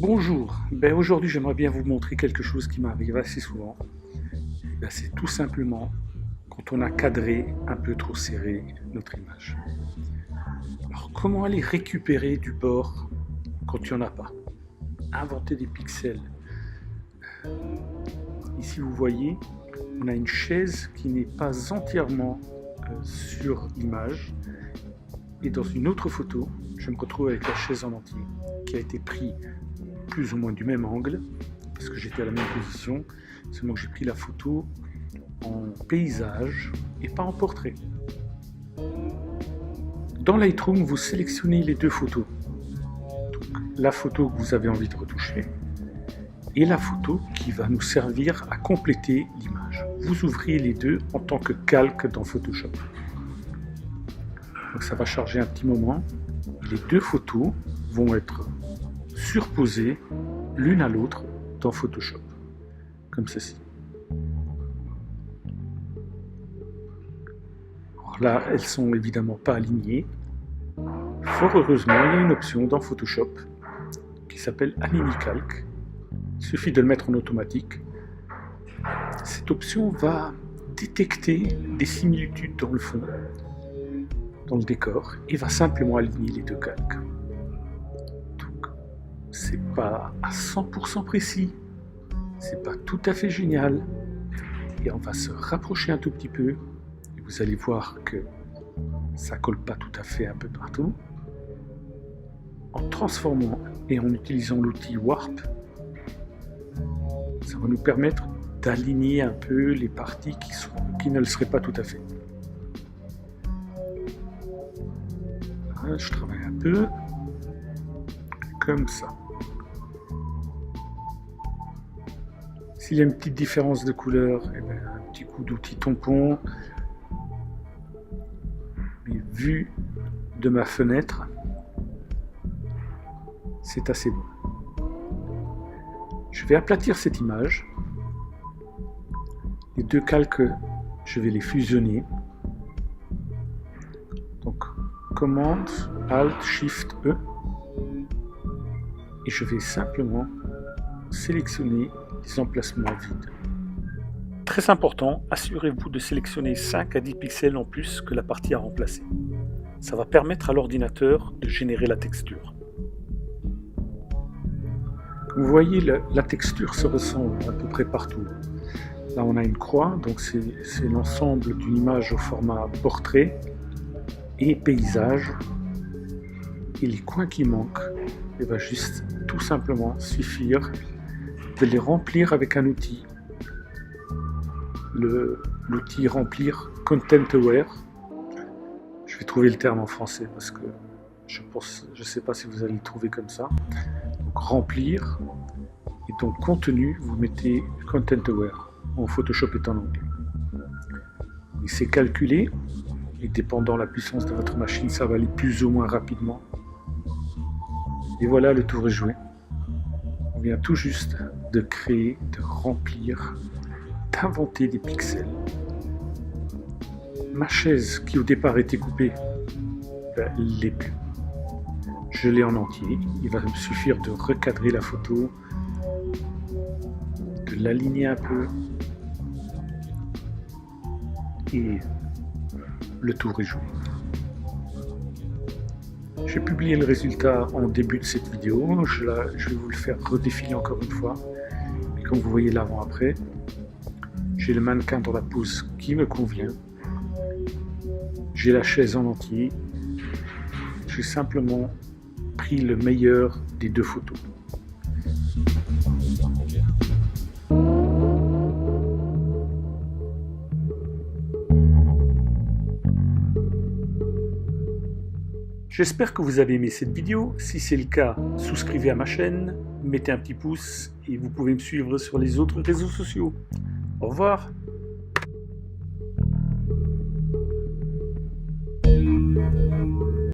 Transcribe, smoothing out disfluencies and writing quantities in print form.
Bonjour, aujourd'hui j'aimerais bien vous montrer quelque chose qui m'arrive assez souvent. C'est tout simplement quand on a cadré un peu trop serré notre image. Alors comment aller récupérer du bord quand il n'y en a pas? Inventer des pixels. Ici vous voyez, on a une chaise qui n'est pas entièrement sur l'image. Et dans une autre photo, je me retrouve avec la chaise en entier qui a été prise plus ou moins du même angle, parce que j'étais à la même position, seulement que j'ai pris la photo en paysage et pas en portrait. Dans Lightroom, vous sélectionnez les deux photos. Donc, la photo que vous avez envie de retoucher et la photo qui va nous servir à compléter l'image. Vous ouvrez les deux en tant que calque dans Photoshop. Donc ça va charger un petit moment. Les deux photos vont être surposées l'une à l'autre dans Photoshop, comme ceci. Alors là, elles sont évidemment pas alignées. Fort heureusement, il y a une option dans Photoshop qui s'appelle Aligner Calque. Il suffit de le mettre en automatique. Cette option va détecter des similitudes dans le fond, dans le décor, et va simplement aligner les deux calques. Donc, c'est pas à 100% précis, c'est pas tout à fait génial, et on va se rapprocher un tout petit peu, et vous allez voir que ça colle pas tout à fait un peu partout. En transformant et en utilisant l'outil Warp, ça va nous permettre d'aligner un peu les parties qui ne le seraient pas tout à fait. Là, je travaille un peu comme ça. S'il y a une petite différence de couleur, un petit coup d'outil tampon. Mais vu de ma fenêtre, c'est assez bon. Je vais aplatir cette image. Les deux calques, je vais les fusionner. Donc, commande, Alt, Shift, E. Et je vais simplement sélectionner les emplacements vides. Très important, assurez-vous de sélectionner 5 à 10 pixels en plus que la partie à remplacer. Ça va permettre à l'ordinateur de générer la texture. Comme vous voyez, la texture se ressemble à peu près partout. Là, on a une croix, donc c'est l'ensemble d'une image au format portrait et paysage. Et les coins qui manquent, il va juste tout simplement suffire de les remplir avec un outil. L'outil remplir Content Aware. Je vais trouver le terme en français parce que je ne sais pas si vous allez le trouver comme ça. Donc remplir, et donc contenu, vous mettez Content Aware. En Photoshop est en anglais. Et c'est calculé, et dépendant de la puissance de votre machine, ça va aller plus ou moins rapidement. Et voilà, le tour est joué. On vient tout juste de créer, de remplir, d'inventer des pixels. Ma chaise, qui au départ était coupée, l'est plus. Je l'ai en entier. Il va me suffire de recadrer la photo, de l'aligner un peu, et le tour est joué. J'ai publié le résultat en début de cette vidéo, je vais vous le faire redéfiler encore une fois. Et comme vous voyez l'avant-après, j'ai le mannequin dans la pose qui me convient. J'ai la chaise en entier. J'ai simplement pris le meilleur des deux photos. J'espère que vous avez aimé cette vidéo. Si c'est le cas, souscrivez à ma chaîne, mettez un petit pouce et vous pouvez me suivre sur les autres réseaux sociaux. Au revoir.